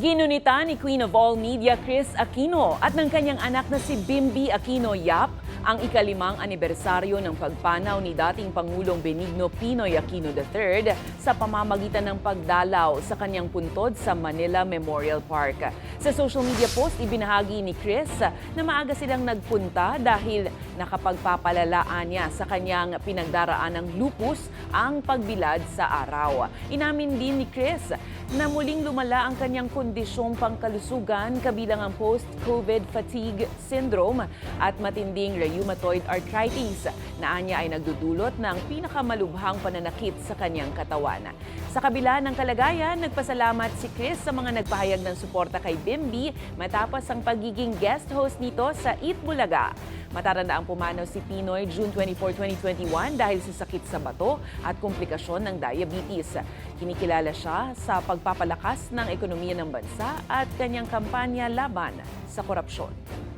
Ginunita ni Queen of All Media Chris Aquino at ng kanyang anak na si Bimby Aquino Yap ang ika-5 anibersaryo ng pagpanaw ni dating Pangulong Benigno Pinoy Aquino III sa pamamagitan ng pagdalaw sa kanyang puntod sa Manila Memorial Park. Sa social media post, ibinahagi ni Chris na maaga silang nagpunta dahil nakapagpapalalaan niya sa kanyang pinagdaraan ng lupus ang pagbilad sa araw. Inamin din ni Chris na muling lumala ang kanyang kondisyong pangkalusugan kabilang ang post-COVID fatigue syndrome at matinding rheumatoid arthritis na anya ay nagdudulot ng pinakamalubhang pananakit sa kanyang katawan. Sa kabila ng kalagayan, nagpasalamat si Chris sa mga nagpahayag ng suporta kay Bimby matapos ang pagiging guest host nito sa Eat Bulaga. Matatanda ang pumanaw si Pinoy June 24, 2021 dahil sa sakit sa bato at komplikasyon ng diabetes. Kinikilala siya sa pagpapalakas ng ekonomiya ng bansa at kanyang kampanya laban sa korupsyon.